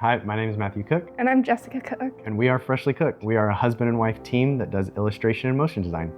Hi, my name is Matthew Cook. And I'm Jessica Cook. And we are Freshly Cooked. We are a husband and wife team that does illustration and motion design.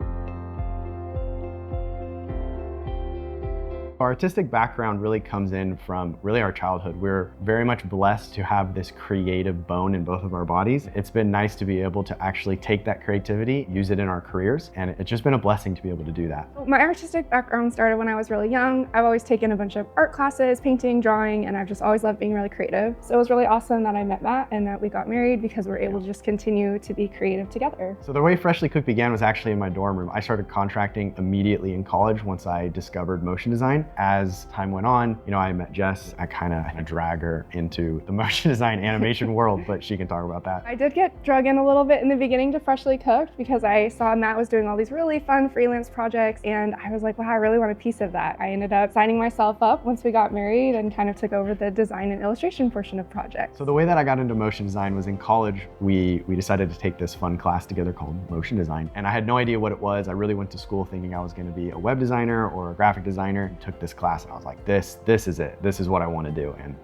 Our artistic background really comes in from our childhood. We're very much blessed to have this creative bone in both of our bodies. It's been nice to be able to actually take that creativity, use it in our careers, and it's just been a blessing to be able to do that. My artistic background started when I was really young. I've always taken a bunch of art classes, painting, drawing, and I've just always loved being really creative. So it was really awesome that I met Matt and that we got married because we're able to just continue to be creative together. So the way Freshly Cooked began was actually in my dorm room. I started contracting immediately in college once I discovered motion design. As time went on, I met Jess. I kind of drag her into the motion design animation world, but she can talk about that. I did get drug in a little bit in the beginning to Freshly Cooked because I saw Matt was doing all these really fun freelance projects and I was like, wow, I really want a piece of that. I ended up signing myself up once we got married and kind of took over the design and illustration portion of projects. So the way that I got into motion design was in college. We decided to take this fun class together called motion design. And I had no idea what it was. I really went to school thinking I was going to be a web designer or a graphic designer. I took this class and I was like, this is it. This is what I want to do, and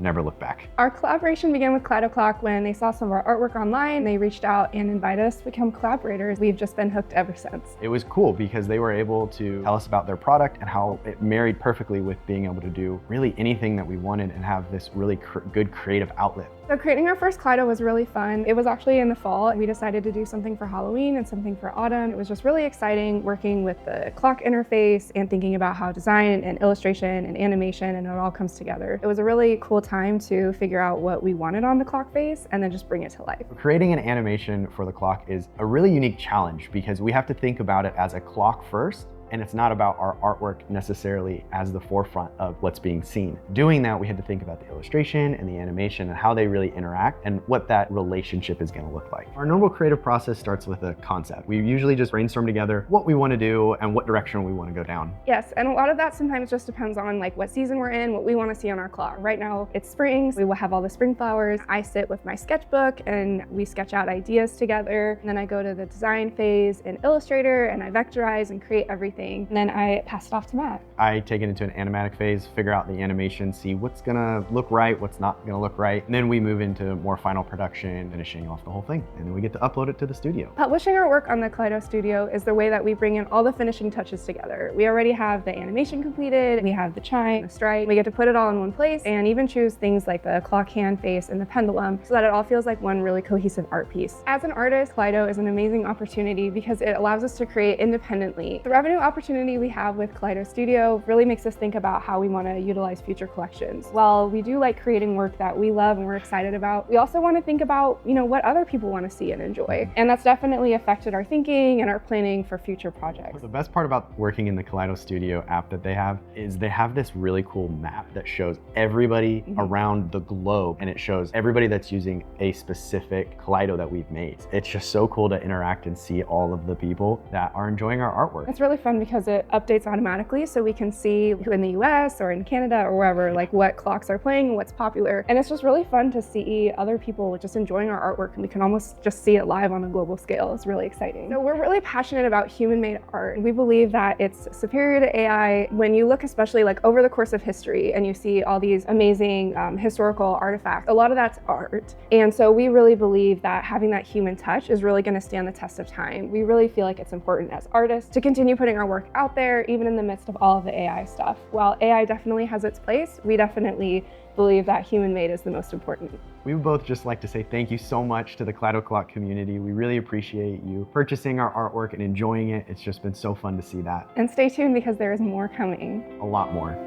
never look back. Our collaboration began with Klydoclock when they saw some of our artwork online. They reached out and invited us to become collaborators. We've just been hooked ever since. It was cool because they were able to tell us about their product and how it married perfectly with being able to do really anything that we wanted and have this really good creative outlet. So creating our first Klydo was really fun. It was actually in the fall. We decided to do something for Halloween and something for autumn. It was just really exciting working with the clock interface and thinking about how design and illustration and animation and it all comes together. It was a really cool time to figure out what we wanted on the clock face and then just bring it to life. Creating an animation for the clock is a really unique challenge because we have to think about it as a clock first. And it's not about our artwork necessarily as the forefront of what's being seen. Doing that, we had to think about the illustration and the animation and how they really interact and what that relationship is gonna look like. Our normal creative process starts with a concept. We usually just brainstorm together what we wanna do and what direction we wanna go down. Yes, and a lot of that sometimes just depends on what season we're in, what we wanna see on our clock. Right now, it's spring, so we will have all the spring flowers. I sit with my sketchbook and we sketch out ideas together. And then I go to the design phase in Illustrator and I vectorize and create everything. And then I pass it off to Matt. I take it into an animatic phase, figure out the animation, see what's gonna look right, what's not gonna look right. And then we move into more final production, finishing off the whole thing. And then we get to upload it to the studio. Publishing our work on the Klydo Studio is the way that we bring in all the finishing touches together. We already have the animation completed, we have the chime, the strike. We get to put it all in one place and even choose things like the clock hand face and the pendulum so that it all feels like one really cohesive art piece. As an artist, Klydo is an amazing opportunity because it allows us to create independently. The revenue opportunity we have with Klydo Studio really makes us think about how we want to utilize future collections. While we do like creating work that we love and we're excited about, we also want to think about, what other people want to see and enjoy. And that's definitely affected our thinking and our planning for future projects. The best part about working in the Klydo Studio app that they have is they have this really cool map that shows everybody around the globe, and it shows everybody that's using a specific Klydo that we've made. It's just so cool to interact and see all of the people that are enjoying our artwork. It's really fun because it updates automatically so we can see who in the US or in Canada or wherever, what clocks are playing and what's popular. And it's just really fun to see other people just enjoying our artwork and we can almost just see it live on a global scale. It's really exciting. So we're really passionate about human-made art. We believe that it's superior to AI. When you look especially over the course of history and you see all these amazing historical artifacts, a lot of that's art. And so we really believe that having that human touch is really going to stand the test of time. We really feel like it's important as artists to continue putting our work out there, even in the midst of all of the AI stuff. While AI definitely has its place, we definitely believe that human-made is the most important. We would both just like to say thank you so much to the Klydoclock community. We really appreciate you purchasing our artwork and enjoying it. It's just been so fun to see that. And stay tuned because there is more coming. A lot more.